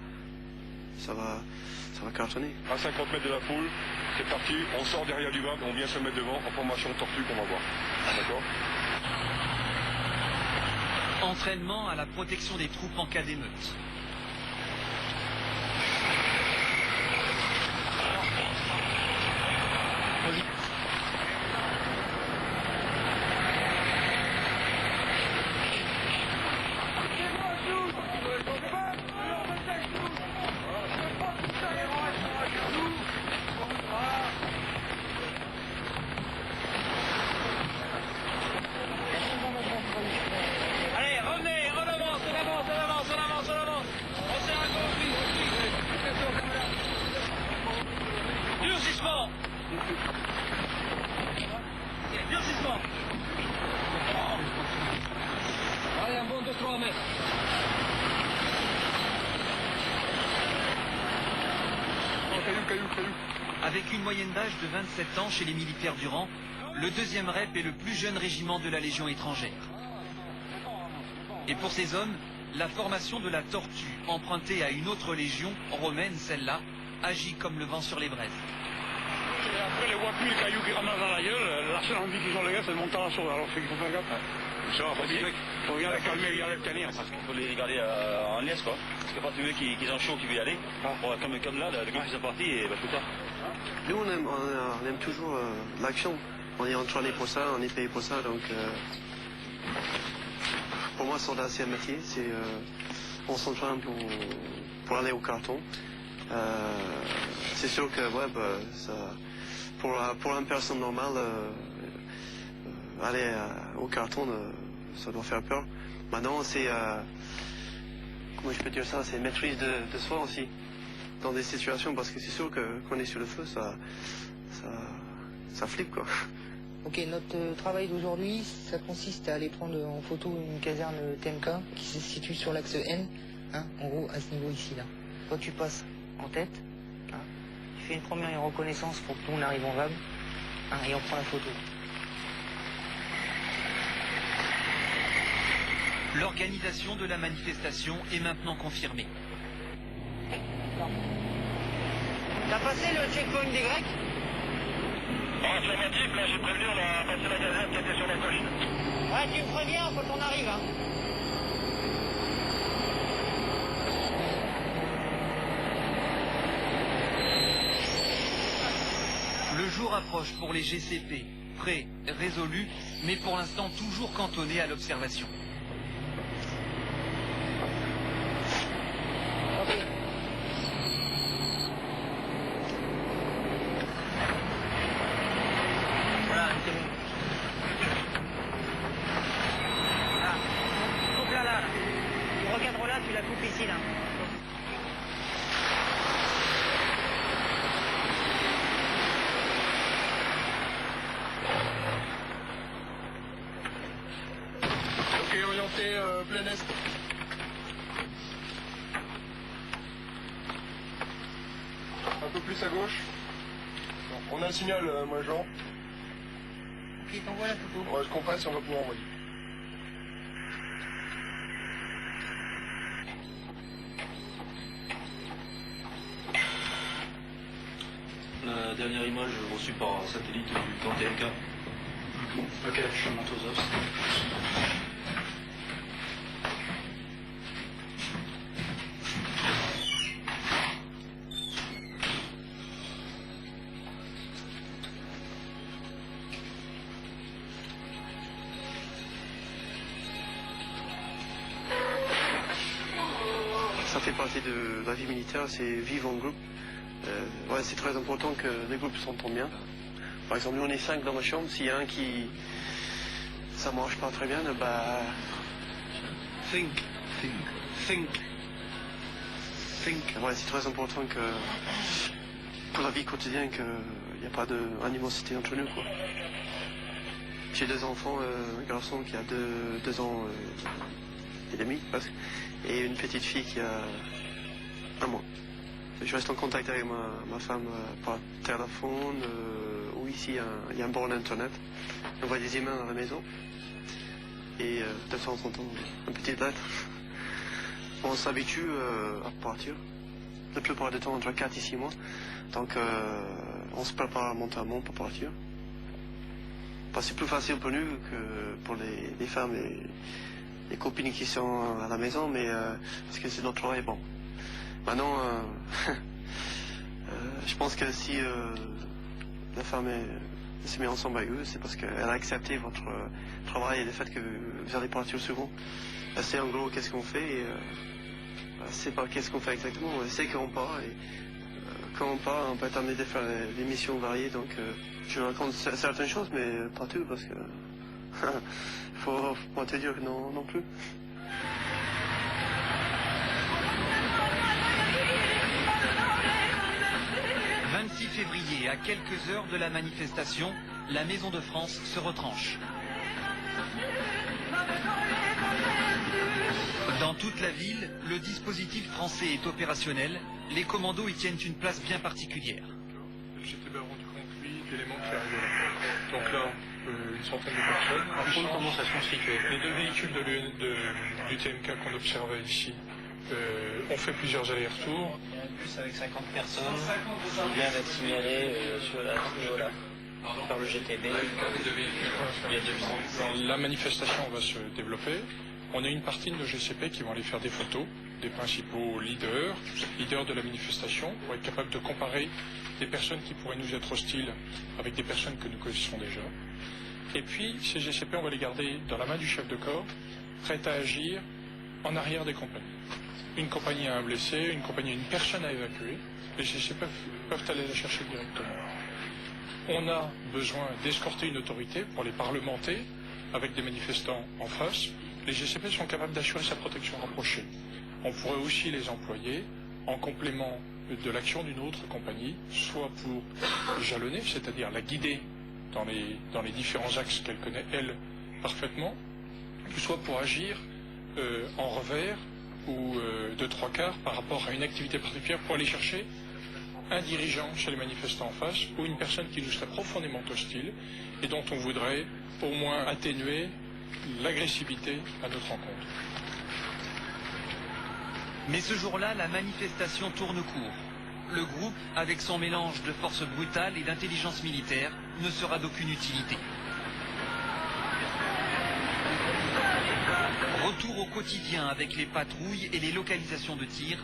cartonner. À 50 mètres de la foule, c'est parti, on sort derrière du bac, on vient se mettre devant en formation tortue qu'on va voir. D'accord? Entraînement à la protection des troupes en cas d'émeute. Allez, un bon 2-3 mètres. Avec une moyenne d'âge de 27 ans chez les militaires du rang, le 2e REP est le plus jeune régiment de la Légion étrangère. Et pour ces hommes, la formation de la tortue, empruntée à une autre légion, romaine celle-là, agit comme le vent sur les braises. Après les voitures, les cailloux qui ramassent dans la gueule, la seule envie qu'ils ont les gars, c'est de monter à la sauve. Alors il faut faire gaffe. Il faut bien les calmer, il y a les tenir. Parce qu'il faut les regarder en liesse, quoi. Parce que pas tu veux qu'ils ont chaud, qu'ils veulent y aller. Bon, comme là, le gars qui sont partis, et bah, tout ça. Nous, on aime toujours l'action. On est entraîné pour ça, on est payé pour ça, donc pour moi, soldat, c'est un métier. On s'entraîne pour aller au carton. C'est sûr que ouais, pour une personne normale, aller au carton, ça doit faire peur. Maintenant, c'est comment je peux dire ça, c'est maîtrise de soi aussi dans des situations, parce que c'est sûr que quand on est sur le feu, ça flippe quoi. Ok, notre travail d'aujourd'hui, ça consiste à aller prendre en photo une caserne TMK qui se situe sur l'axe N, hein, en gros à ce niveau ici là. Quand tu passes en tête, hein, tu fais une première reconnaissance pour que tout le monde arrive en vague, hein, et on prend la photo. L'organisation de la manifestation est maintenant confirmée. T'as passé le checkpoint des Grecs? Affirmatif, là j'ai prévenu, on a passé la caserne qui était sur la gauche. Ouais, tu me préviens quand on arrive, hein. Le jour approche pour les GCP, prêts, résolus, mais pour l'instant toujours cantonnés à l'observation. Ok, orienté plein est. Un peu plus à gauche. On a un signal, moi Jean. Ok, t'envoies la photo. Ouais, je comprends si on va pouvoir envoyer. La dernière image reçue par satellite du camp TMK. Ok, je monte aux os. Ça fait partie de la vie militaire, c'est vivre en groupe. Ouais, c'est très important que les groupes s'entendent bien. Par exemple, nous on est 5 dans ma chambre, s'il y a un qui... ça marche pas très bien, bah... Think. Ouais, c'est très important que... pour la vie quotidienne, qu'il n'y a pas d'animosité entre nous, quoi. J'ai 2 enfants, un garçon qui a 2 ans et demi, presque, et une petite fille qui a 1 mois. Je reste en contact avec ma femme par téléphone, ou ici il y a un borne internet. On voit des emails à la maison. Et de temps en temps, une petite lettre. On s'habitue à partir. La plupart du temps, entre 4 et 6 mois. Donc on se prépare mentalement pour partir. C'est plus facile pour nous que pour les femmes et les copines qui sont à la maison, mais parce que c'est notre travail, bon. Maintenant, je pense que si la femme s'est mise ensemble avec eux, c'est parce qu'elle a accepté votre travail et le fait que vous allez partir souvent. Elle sait en gros qu'est-ce qu'on fait et elle sait pas qu'est-ce qu'on fait exactement. Elle sait qu'on part et quand on part, on peut être amené de faire des missions variées. Donc je raconte certaines choses, mais pas tout parce que faut pas te dire que non plus. Le 26 février, à quelques heures de la manifestation, la Maison de France se retranche. Dans toute la ville, le dispositif français est opérationnel. Les commandos y tiennent une place bien particulière. J'étais bien rendu compte, lui, d'éléments qui arrivaient là. Donc là, une centaine de personnes. Par contre, comment ça se constitue? Les 2 véhicules du TMK qu'on observait ici ont fait plusieurs allers-retours. Il y a un bus avec 50 personnes qui vient d'être signalé à ce niveau-là par le GTB. Il y a 200. La manifestation va se développer. On a une partie de nos GCP qui vont aller faire des photos des principaux leaders de la manifestation pour être capable de comparer des personnes qui pourraient nous être hostiles avec des personnes que nous connaissons déjà. Et puis, ces GCP, on va les garder dans la main du chef de corps, prêt à agir en arrière des compagnies. Une compagnie a un blessé, une compagnie a une personne à évacuer, les GCP peuvent aller la chercher directement. On a besoin d'escorter une autorité pour les parlementer avec des manifestants en face. Les GCP sont capables d'assurer sa protection rapprochée. On pourrait aussi les employer en complément de l'action d'une autre compagnie, soit pour jalonner, c'est-à-dire la guider dans les différents axes qu'elle connaît, elle, parfaitement, soit pour agir en revers ou de 3/4 par rapport à une activité particulière pour aller chercher un dirigeant chez les manifestants en face ou une personne qui nous serait profondément hostile et dont on voudrait au moins atténuer l'agressivité à notre rencontre. Mais ce jour-là, la manifestation tourne court. Le groupe, avec son mélange de force brutale et d'intelligence militaire, ne sera d'aucune utilité. Retour au quotidien avec les patrouilles et les localisations de tir,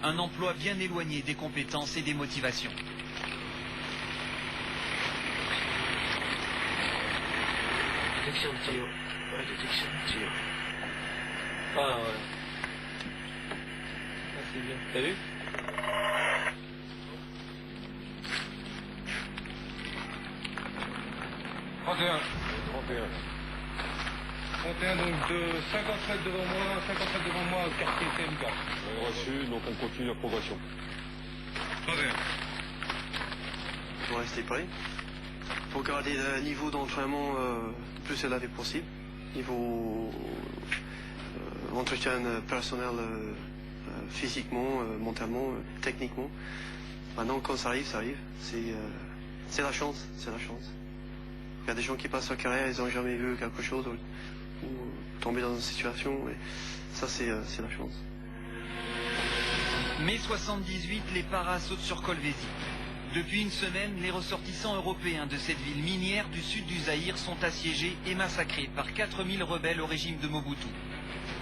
un emploi bien éloigné des compétences et des motivations. Détection de tir. Ouais, détection de tir. Ah ouais. Ah, c'est bien. T'as vu? 31, donc de 50 mètres devant moi, quartier TMK. Reçu, donc on continue la progression. 31. Il faut rester prêt. Il faut garder le niveau d'entraînement le plus élevé possible. Niveau entretien personnel physiquement, mentalement, techniquement. Maintenant, quand ça arrive, ça arrive. C'est la chance, c'est la chance. Il y a des gens qui passent leur carrière, ils n'ont jamais vu quelque chose ou tomber dans une situation. Et ça, c'est la chance. Mai 78, les paras sautent sur Kolwezi. Depuis une semaine, les ressortissants européens de cette ville minière du sud du Zaïre sont assiégés et massacrés par 4000 rebelles au régime de Mobutu.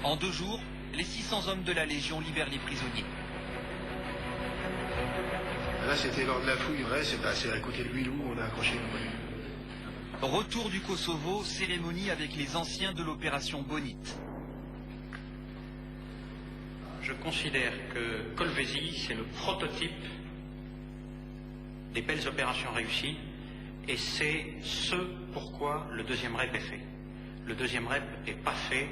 En 2 jours, les 600 hommes de la Légion libèrent les prisonniers. Là, c'était lors de la fouille, ouais, c'est à côté de Huilou, on a accroché le moyen. Retour du Kosovo, cérémonie avec les anciens de l'opération Bonit. Je considère que Kolwezi, c'est le prototype des belles opérations réussies, et c'est ce pourquoi le 2e REP est fait. Le 2e REP n'est pas fait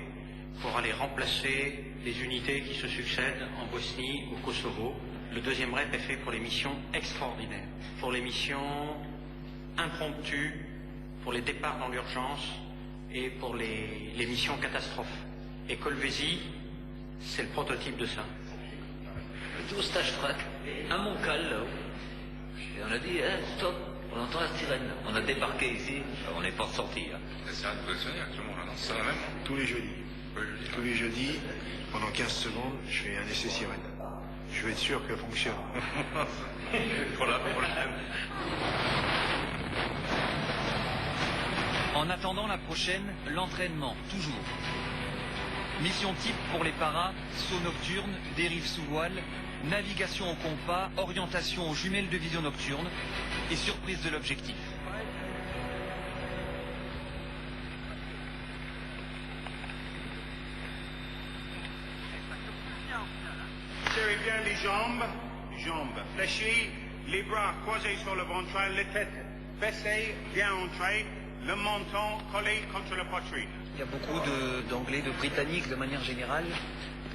pour aller remplacer les unités qui se succèdent en Bosnie, au Kosovo. Le 2e REP est fait pour les missions extraordinaires, pour les missions impromptues, pour les départs dans l'urgence et pour les missions catastrophes. Et Kolwezi, c'est le prototype de ça. Au stage track, à Montcal, là-haut. Et on a dit, stop, on entend la sirène. On a débarqué ici, on n'est pas sorti. C'est un révolutionnaire, tout le monde annonce ça même. Tous les jeudis. Tous les jeudis, pendant 15 secondes, je fais un essai sirène. Je veux être sûr qu'elle fonctionne. Voilà le problème. En attendant la prochaine, l'entraînement, toujours. Mission type pour les paras, saut nocturne, dérive sous voile, navigation au compas, orientation aux jumelles de vision nocturne et surprise de l'objectif. Serrez bien les jambes fléchies, les bras croisés sur le ventre, les têtes baissées, bien entrées, le menton collé contre la poitrine. Il y a beaucoup d'anglais, de britanniques de manière générale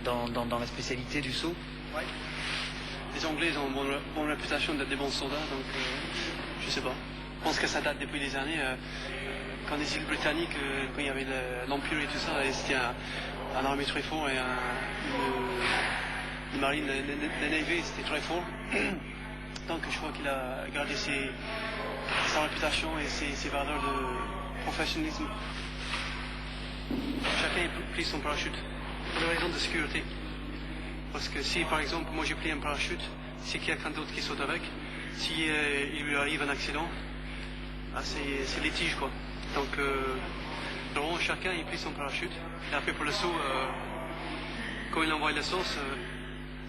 dans la spécialité du saut. Ouais. Les Anglais ont une bonne réputation d'être des bons soldats, donc je sais pas. Je pense que ça date depuis des années. Quand les îles britanniques, quand il y avait l'Empire et tout ça, c'était un armée très fort et une marine, la Navy, c'était très fort. Donc je crois qu'il a gardé sa réputation et ses valeurs de professionnalisme. Chacun a pris son parachute pour des raisons de sécurité. Parce que si par exemple moi j'ai pris un parachute, c'est qu'il y a quelqu'un d'autre qui saute avec, si il lui arrive un accident, c'est litige quoi. Donc vraiment chacun a pris son parachute. Et après pour le saut, quand il envoie la sauce,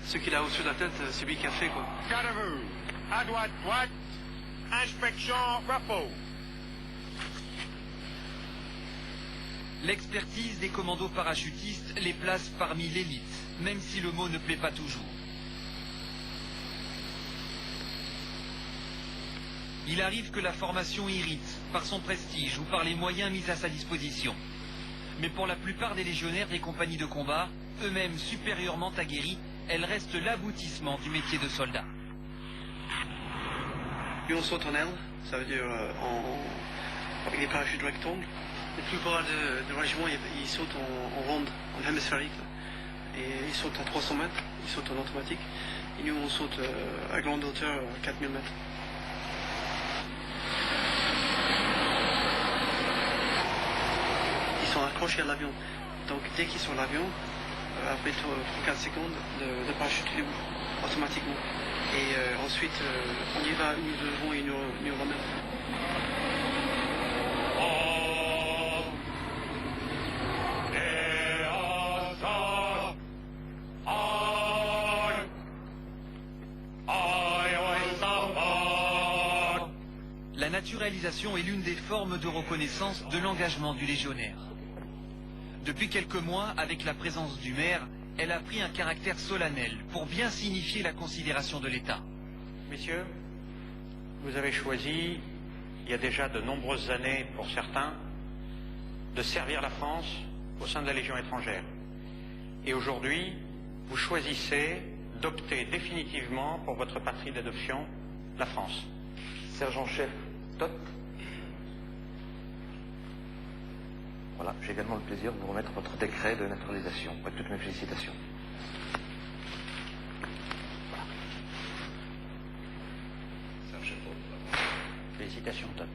ce qu'il a au-dessus de la tête, c'est lui qui a fait quoi. Gardez-vous, à droite, inspection, repos. L'expertise des commandos parachutistes les place parmi l'élite, même si le mot ne plaît pas toujours. Il arrive que la formation irrite, par son prestige ou par les moyens mis à sa disposition. Mais pour la plupart des légionnaires des compagnies de combat, eux-mêmes supérieurement aguerris, elle reste l'aboutissement du métier de soldat. Puis on saute en aile, ça veut dire avec des parachutes rectangles. La plupart des régiments, ils sautent en ronde, en hémisphérique. Et ils sautent à 300 mètres, ils sautent en automatique. Et nous, on saute à grande hauteur, à 4000 mètres. Ils sont accrochés à l'avion. Donc dès qu'ils sont à l'avion, après 3-4 secondes, le parachute est libre, automatiquement. Et ensuite, on y va, nous devons et nous remettre. La naturalisation est l'une des formes de reconnaissance de l'engagement du légionnaire. Depuis quelques mois, avec la présence du maire, elle a pris un caractère solennel pour bien signifier la considération de l'État. Messieurs, vous avez choisi, il y a déjà de nombreuses années pour certains, de servir la France au sein de la Légion étrangère. Et aujourd'hui, vous choisissez d'opter définitivement pour votre patrie d'adoption, la France. Sergent-chef Top. Voilà, j'ai également le plaisir de vous remettre votre décret de naturalisation. Avec toutes mes félicitations. Félicitations, Top.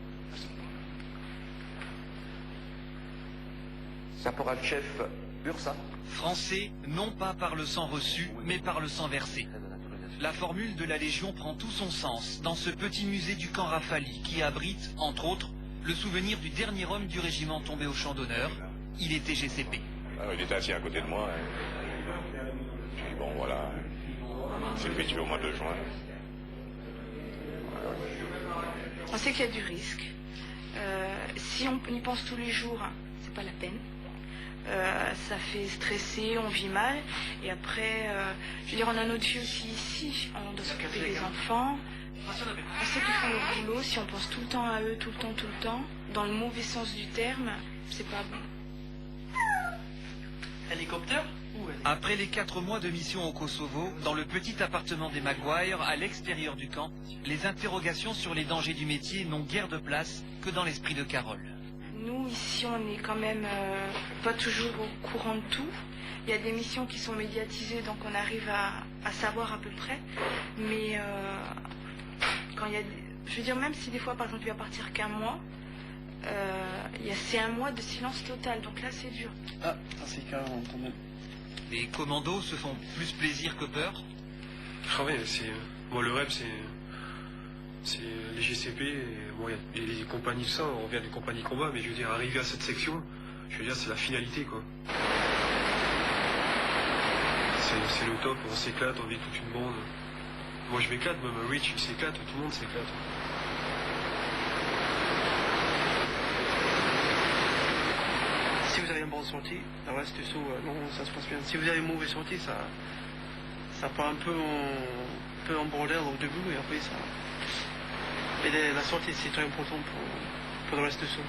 Caporal-chef Ursa. Français, non pas par le sang reçu, mais par le sang versé. La formule de la Légion prend tout son sens dans ce petit musée du camp Rafali qui abrite, entre autres, le souvenir du dernier homme du régiment tombé au champ d'honneur. Il était GCP. Il était assis à côté de moi. J'ai dit, bon voilà, c'est fait tuer au mois de juin. On sait qu'il y a du risque. Si on y pense tous les jours, c'est pas la peine. Ça fait stresser, on vit mal. Et après, je veux dire, on a notre vie aussi ici. On doit s'occuper des enfants. On sait qu'ils font leur boulot. Si on pense tout le temps à eux, tout le temps, dans le mauvais sens du terme, c'est pas bon. Hélicoptère? Après les 4 mois de mission au Kosovo, dans le petit appartement des Maguire, à l'extérieur du camp, les interrogations sur les dangers du métier n'ont guère de place que dans l'esprit de Carole. Nous, ici, on est quand même pas toujours au courant de tout. Il y a des missions qui sont médiatisées, donc on arrive à savoir à peu près. Mais quand il y a... Je veux dire, même si des fois, par exemple, il va partir qu'un mois, c'est un mois de silence total. Donc là, c'est dur. Ah, c'est carrément quand même. Les commandos se font plus plaisir que peur. Ah oui, moi, le rêve, c'est les GCP et les compagnies de ça, on revient des compagnies combat, mais je veux dire, arriver à cette section, je veux dire, c'est la finalité, quoi. C'est le top, on s'éclate, on vit toute une bande. Moi, je m'éclate, même Rich, il s'éclate, tout le monde s'éclate. Si vous avez une bonne sortie, le reste du saut, non, ça se passe bien. Si vous avez une mauvaise sortie, ça part un peu en bordel au début et après ça... Mais la sortie, c'est très important pour le reste du saut.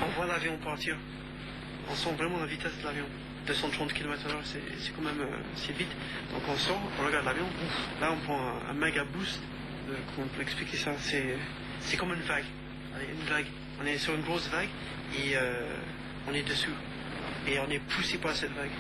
On voit l'avion partir. On sent vraiment la vitesse de l'avion. 230 km/h, c'est quand même c'est vite. Donc on sort, on regarde l'avion. Là, on prend un méga boost. Comment on peut expliquer ça? C'est comme une vague. Allez, une vague. On est sur une grosse vague et on est dessus. Et on est poussé par cette vague.